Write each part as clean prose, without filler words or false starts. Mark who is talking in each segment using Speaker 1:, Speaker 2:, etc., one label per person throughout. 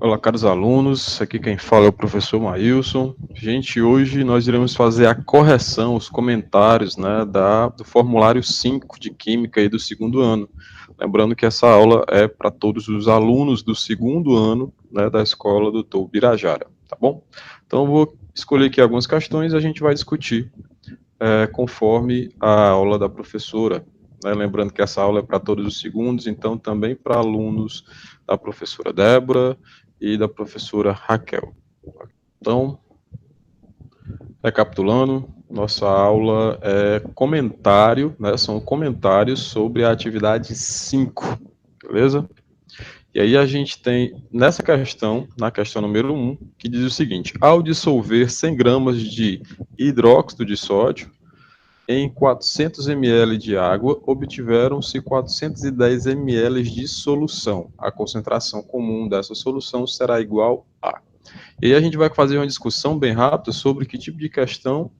Speaker 1: Olá, caros alunos, aqui quem fala é o professor Maílson. Gente, hoje nós iremos fazer a correção, os comentários, né, do formulário 5 de Química aí do segundo ano. Lembrando que essa aula é para todos os alunos do segundo ano, né, da escola do Dr. Birajara, tá bom? Então eu vou escolher aqui algumas questões e a gente vai discutir conforme a aula da professora. Né? Lembrando que essa aula é para todos os segundos, então também para alunos da professora Débora e da professora Raquel. Então, recapitulando, nossa aula é comentário, né? São comentários sobre a atividade 5, beleza? E aí a gente tem, nessa questão, na questão número 1, que diz o seguinte: ao dissolver 100 gramas de hidróxido de sódio em 400 ml de água, obtiveram-se 410 ml de solução. A concentração comum dessa solução será igual a. E aí a gente vai fazer uma discussão bem rápida sobre que tipo de questão,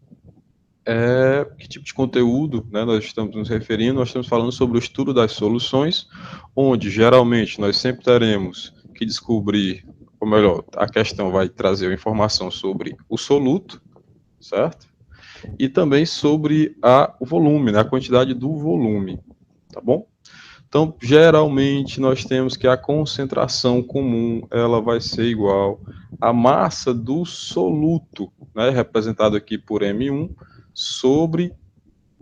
Speaker 1: que tipo de conteúdo, né, nós estamos nos referindo. Nós estamos falando sobre o estudo das soluções, onde geralmente nós sempre teremos que descobrir, ou melhor, a questão vai trazer a informação sobre o soluto, certo? E também sobre o volume, né, a quantidade do volume, tá bom? Então, geralmente, nós temos que a concentração comum, ela vai ser igual à massa do soluto, né, representado aqui por M1, sobre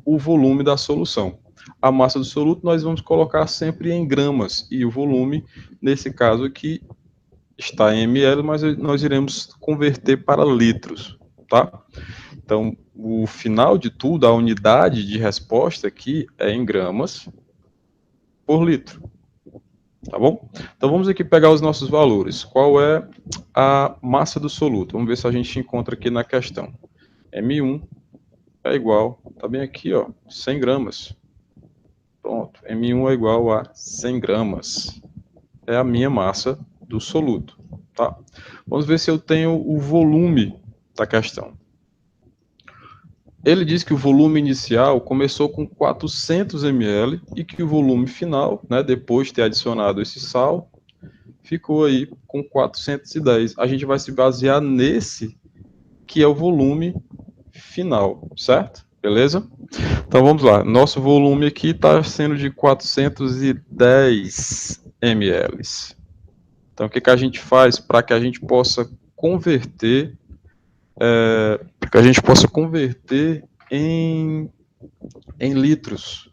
Speaker 1: o volume da solução. A massa do soluto nós vamos colocar sempre em gramas, e o volume, nesse caso aqui, está em ml, mas nós iremos converter para litros, tá? Então, o final de tudo, a unidade de resposta aqui é em gramas por litro, tá bom? Então, vamos aqui pegar os nossos valores. Qual é a massa do soluto? Vamos ver se a gente encontra aqui na questão. M1 é igual, tá bem aqui, ó, 100 gramas. Pronto, M1 é igual a 100 gramas. É a minha massa do soluto, tá? Vamos ver se eu tenho o volume da questão. Ele diz que o volume inicial começou com 400 ml e que o volume final, né, depois de ter adicionado esse sal, ficou aí com 410. A gente vai se basear nesse que é o volume final, certo? Beleza? Então vamos lá. Nosso volume aqui está sendo de 410 ml. Então o que a gente faz para que a gente possa converter, em litros?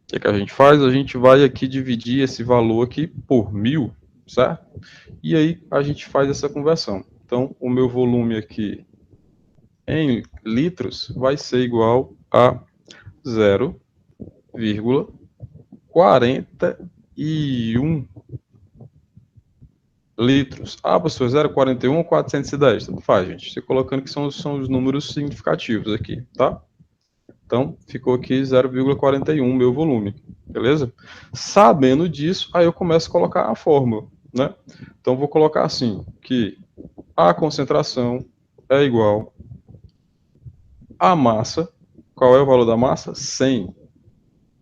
Speaker 1: O que a gente faz? A gente vai aqui dividir esse valor aqui por 1000, certo? E aí a gente faz essa conversão. Então, o meu volume aqui em litros vai ser igual a 0,41 litros. Ah, professor, 0,41 ou 410? Tanto faz, gente. Você colocando que são os números significativos aqui, tá? Então, ficou aqui 0,41 meu volume, beleza? Sabendo disso, aí eu começo a colocar a fórmula, né? Então, vou colocar assim, que a concentração é igual à massa. Qual é o valor da massa? 100.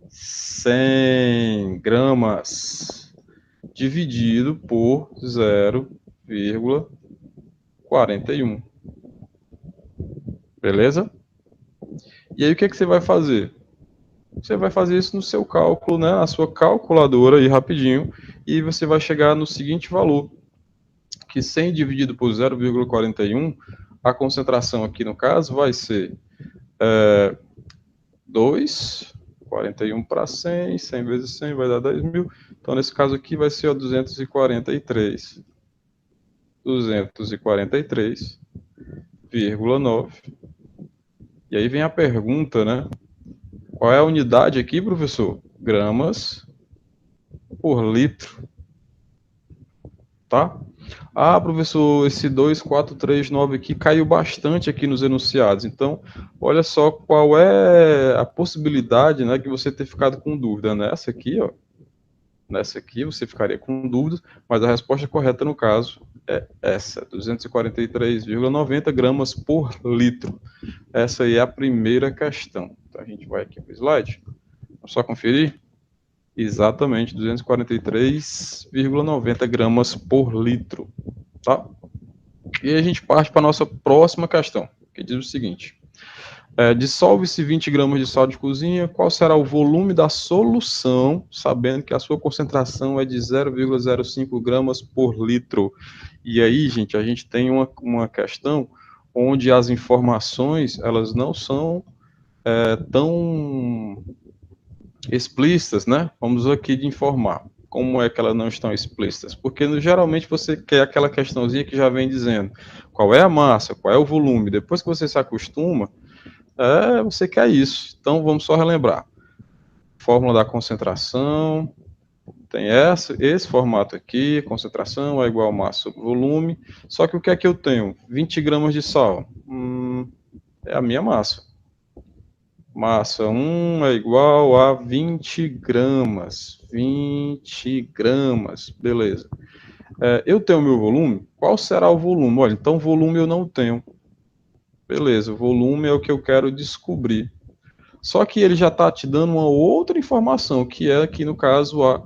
Speaker 1: 100 gramas dividido por 0,41. Beleza? E aí, o que você vai fazer? Você vai fazer isso no seu cálculo, né, na sua calculadora aí rapidinho, e você vai chegar no seguinte valor, que 100 dividido por 0,41, a concentração aqui no caso vai ser 2, 41 para 100, 100 vezes 100 vai dar 10.000, então nesse caso aqui vai ser 243, 243,9, e aí vem a pergunta, né, qual é a unidade aqui, professor? Gramas por litro, tá? Ah, professor, esse 2,439 aqui caiu bastante aqui nos enunciados. Então, olha só qual é a possibilidade, né, que você ter ficado com dúvida. Nessa aqui, ó, nessa aqui você ficaria com dúvidas, mas a resposta correta no caso é essa, 243,90 gramas por litro. Essa aí é a primeira questão. Então, a gente vai aqui para o slide. Vamos só conferir. Exatamente, 243,90 gramas por litro, tá? E aí a gente parte para a nossa próxima questão, que diz o seguinte: dissolve-se 20 gramas de sal de cozinha, qual será o volume da solução, sabendo que a sua concentração é de 0,05 gramas por litro? E aí, gente, a gente tem uma questão onde as informações, elas não são tão explícitas, né? Vamos aqui de informar. Como é que elas não estão explícitas? Porque geralmente você quer aquela questãozinha que já vem dizendo qual é a massa, qual é o volume. Depois que você se acostuma, você quer isso. Então vamos só relembrar. Fórmula da concentração tem esse formato aqui, concentração é igual a massa sobre volume. Só que o que é que eu tenho? 20 gramas de sal. É a minha massa. Massa 1 é igual a 20 gramas. 20 gramas, beleza. Eu tenho meu volume? Qual será o volume? Olha, então volume eu não tenho. Beleza, o volume é o que eu quero descobrir. Só que ele já está te dando uma outra informação, que é aqui no caso a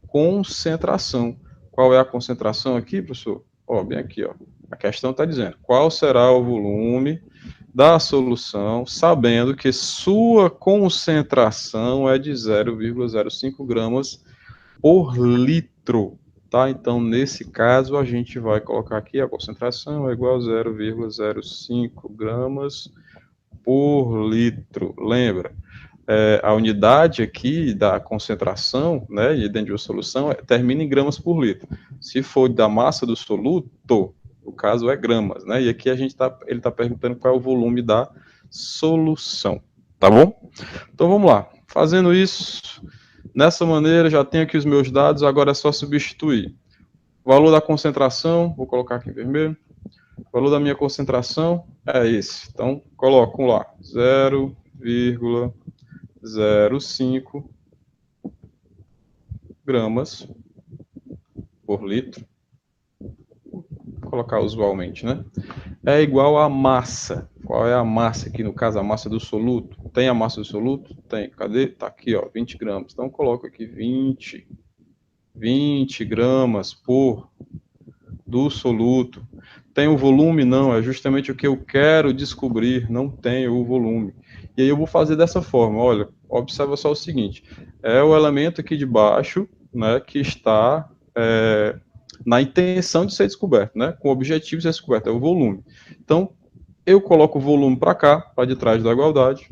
Speaker 1: concentração. Qual é a concentração aqui, professor? Ó, bem aqui, ó. A questão está dizendo qual será o volume da solução, sabendo que sua concentração é de 0,05 gramas por litro, tá? Então, nesse caso, a gente vai colocar aqui a concentração é igual a 0,05 gramas por litro. Lembra? A unidade aqui da concentração, né, e dentro de uma solução, termina em gramas por litro. Se for da massa do soluto, o caso é gramas, né? E aqui ele está perguntando qual é o volume da solução, tá bom? Então vamos lá. Fazendo isso, nessa maneira, já tenho aqui os meus dados, agora é só substituir. O valor da concentração, vou colocar aqui em vermelho. O valor da minha concentração é esse. Então, coloco lá, 0,05 gramas por litro. Vou colocar usualmente, né? É igual a massa. Qual é a massa aqui? No caso, a massa do soluto. Tem a massa do soluto? Tem. Cadê? Tá aqui, ó, 20 gramas. Então, coloco aqui 20 gramas do soluto. Tem o volume? Não, é justamente o que eu quero descobrir, não tem o volume. E aí eu vou fazer dessa forma, olha, observa só o seguinte, é o elemento aqui de baixo, né, que está na intenção de ser descoberto, né, com o objetivo de ser descoberto, é o volume. Então, eu coloco o volume para cá, para de trás da igualdade,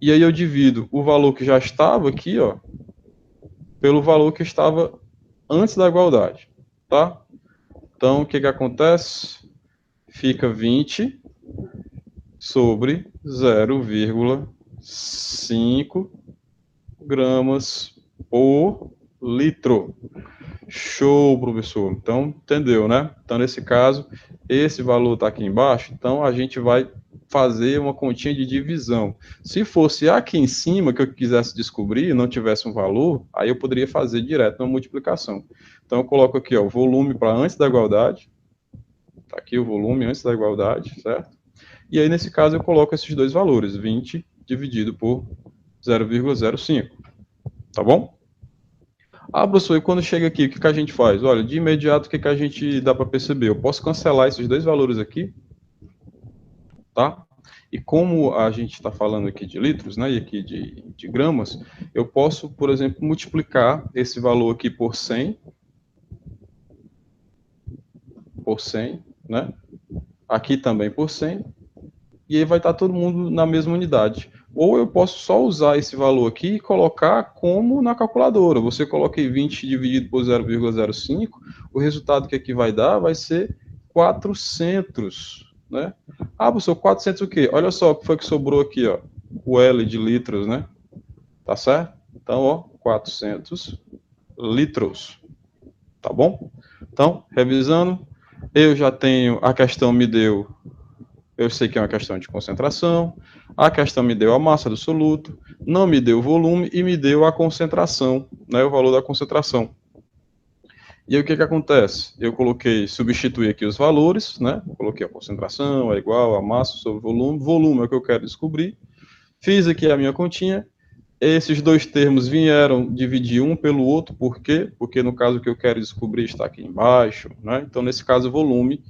Speaker 1: e aí eu divido o valor que já estava aqui, ó, pelo valor que estava antes da igualdade, tá? Então, o que acontece? Fica 20 sobre 0,5 gramas por litro. Show, professor. Então, entendeu, né? Então, nesse caso, esse valor está aqui embaixo, então a gente vai fazer uma continha de divisão. Se fosse aqui em cima que eu quisesse descobrir e não tivesse um valor, aí eu poderia fazer direto uma multiplicação. Então, eu coloco aqui ó, o volume para antes da igualdade. Está aqui o volume antes da igualdade, certo? E aí, nesse caso, eu coloco esses dois valores, 20 dividido por 0,05. Tá bom? Professor, e quando chega aqui, o que a gente faz? Olha, de imediato, o que a gente dá para perceber? Eu posso cancelar esses dois valores aqui, tá? E como a gente está falando aqui de litros, né, e aqui de gramas, eu posso, por exemplo, multiplicar esse valor aqui por 100, né? Aqui também por 100, e aí vai estar todo mundo na mesma unidade. Ou eu posso só usar esse valor aqui e colocar como na calculadora. Você coloca 20 dividido por 0,05, o resultado que aqui vai dar vai ser 400, né? Professor, 400 o quê? Olha só o que foi que sobrou aqui, ó. O L de litros, né? Tá certo? Então, ó, 400 litros. Tá bom? Então, revisando, eu já tenho, a questão me deu, eu sei que é uma questão de concentração, a questão me deu a massa do soluto, não me deu o volume e me deu a concentração, né, o valor da concentração. E aí o que acontece? Eu substituí aqui os valores, né, coloquei a concentração é igual a massa sobre volume é o que eu quero descobrir, fiz aqui a minha continha, Esses dois termos vieram dividir um pelo outro, por quê? Porque no caso que eu quero descobrir está aqui embaixo, né? Então, nesse caso, o volume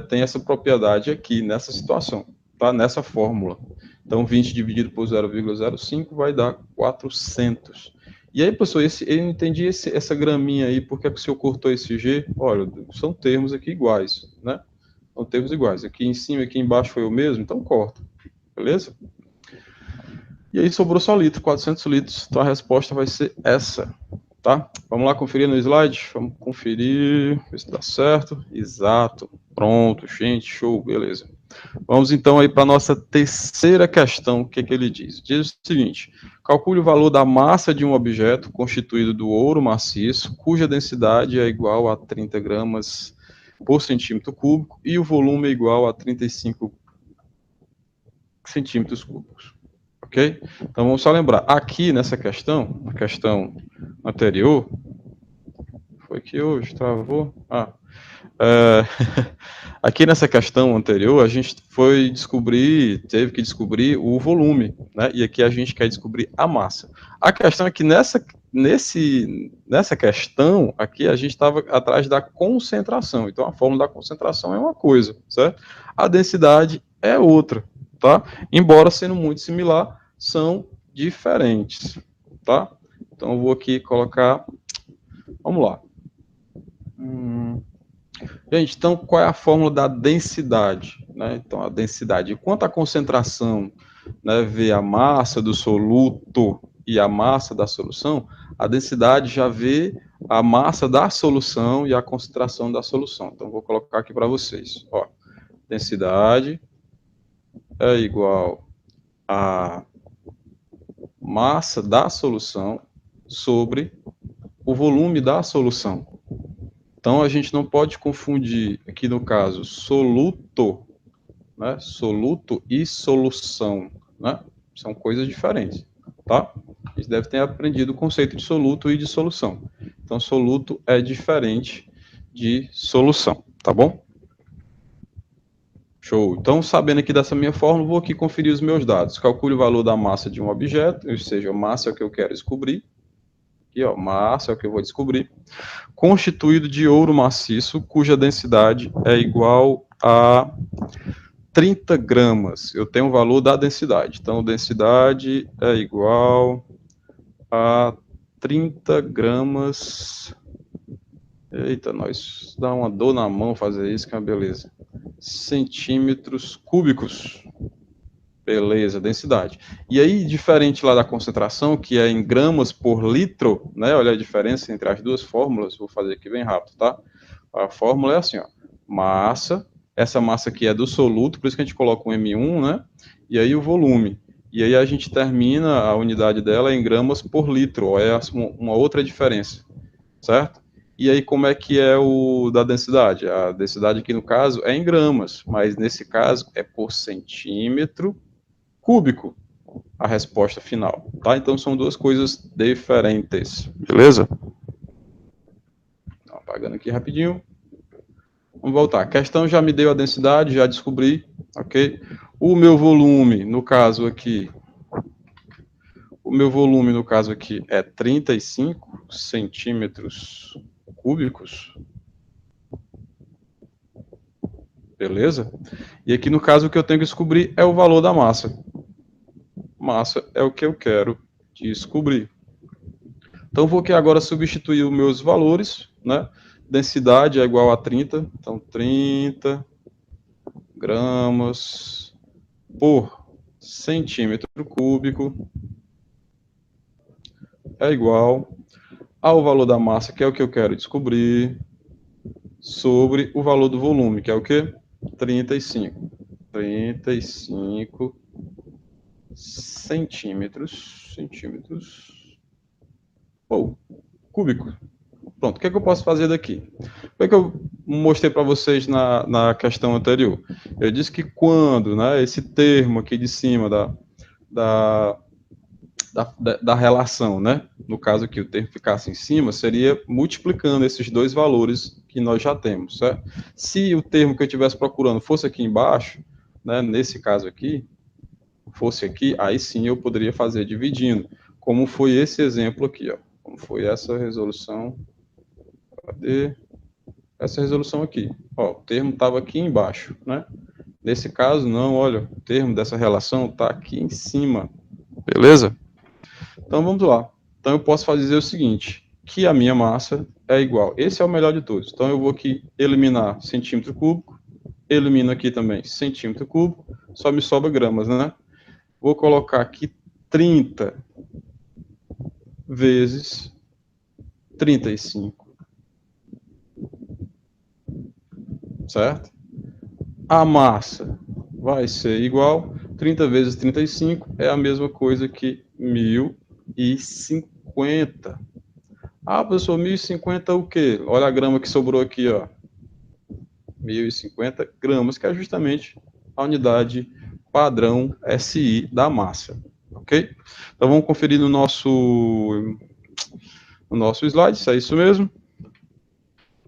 Speaker 1: tem essa propriedade aqui, nessa situação, tá? Nessa fórmula. Então, 20 dividido por 0,05 vai dar 400. E aí, professor, eu não entendi essa graminha aí, por que o senhor cortou esse G? Olha, são termos aqui iguais, né? São termos iguais. Aqui em cima e aqui embaixo foi o mesmo, então corta. Beleza? E aí sobrou só litro, 400 litros. Então a resposta vai ser essa, tá? Vamos lá conferir no slide? Vamos conferir, ver se dá certo. Exato. Pronto, gente, show, beleza. Vamos então aí para a nossa terceira questão, o que ele diz? Diz o seguinte, calcule o valor da massa de um objeto constituído do ouro maciço, cuja densidade é igual a 30 gramas por centímetro cúbico e o volume é igual a 35 centímetros cúbicos. Ok? Então vamos só lembrar, aqui nessa questão, na questão anterior, foi que hoje travou? Aqui nessa questão anterior, a gente teve que descobrir o volume, né? E aqui a gente quer descobrir a massa. A questão é que nessa questão, aqui a gente estava atrás da concentração. Então a fórmula da concentração é uma coisa, certo? A densidade é outra, tá? Embora sendo muito similar, são diferentes, tá? Então eu vou aqui colocar, vamos lá. Gente, então qual é a fórmula da densidade? Né? Então a densidade, enquanto a concentração, né, vê a massa do soluto e a massa da solução, a densidade já vê a massa da solução e a concentração da solução. Então vou colocar aqui para vocês. Ó, densidade é igual a massa da solução sobre o volume da solução. Então, a gente não pode confundir, aqui no caso, soluto, né? Soluto e solução, né? São coisas diferentes, tá? A gente deve ter aprendido o conceito de soluto e de solução. Então, soluto é diferente de solução, tá bom? Show. Então, sabendo aqui dessa minha fórmula, vou aqui conferir os meus dados. Calcule o valor da massa de um objeto, ou seja, a massa é o que eu quero descobrir. Aqui, ó, massa é o que eu vou descobrir. Constituído de ouro maciço, cuja densidade é igual a 30 gramas. Eu tenho o valor da densidade. Então, densidade é igual a 30 gramas. Eita, nós dá uma dor na mão fazer isso, que é uma beleza. Centímetros cúbicos. Beleza, densidade. E aí, diferente lá da concentração, que é em gramas por litro, né? Olha a diferença entre as duas fórmulas. Vou fazer aqui bem rápido, tá? A fórmula é assim, ó. Massa, essa massa aqui é do soluto, por isso que a gente coloca um M1, né? E aí o volume. E aí a gente termina a unidade dela em gramas por litro, ó, é uma outra diferença, certo? E aí como é que é o da densidade? A densidade aqui no caso é em gramas, mas nesse caso é por centímetro cúbico a resposta final, tá? Então são duas coisas diferentes, beleza? Apagando aqui rapidinho. Vamos voltar. A questão já me deu a densidade, já descobri, ok? O meu volume, no caso aqui, é 35 centímetros cúbicos, beleza? E aqui no caso o que eu tenho que descobrir é o valor da massa. Massa é o que eu quero descobrir. Então, vou aqui agora substituir os meus valores, né? Densidade é igual a 30, então 30 gramas por centímetro cúbico é igual ao valor da massa, que é o que eu quero descobrir, sobre o valor do volume, que é o quê? 35 centímetros cúbico. Pronto, o que é que eu posso fazer daqui? O que eu mostrei para vocês na questão anterior? Eu disse que quando, né, esse termo aqui de cima da relação, né, no caso aqui o termo ficasse em cima, seria multiplicando esses dois valores que nós já temos, certo? Se o termo que eu estivesse procurando fosse aqui embaixo, né, nesse caso aqui, fosse aqui, aí sim eu poderia fazer dividindo, como foi esse exemplo aqui, ó. Como foi essa resolução. Cadê? Essa resolução aqui. Ó, o termo estava aqui embaixo, né? Nesse caso, não, olha, o termo dessa relação está aqui em cima. Beleza? Então, vamos lá. Então, eu posso fazer o seguinte, que a minha massa é igual. Esse é o melhor de todos. Então, eu vou aqui eliminar centímetro cúbico, elimino aqui também centímetro cúbico, só me sobra gramas, né? Vou colocar aqui 30 vezes 35, certo? A massa vai ser igual, 30 vezes 35 é a mesma coisa que 1050. Ah, professor, 1050 o quê? Olha a grama que sobrou aqui, ó. 1050 gramas, que é justamente a unidade padrão SI da massa, ok? Então vamos conferir no nosso slide, se é isso mesmo.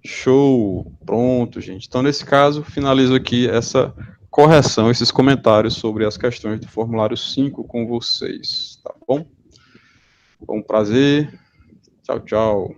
Speaker 1: Show! Pronto, gente. Então, nesse caso, finalizo aqui essa correção, esses comentários sobre as questões do formulário 5 com vocês, tá bom? Foi um prazer. Tchau, tchau.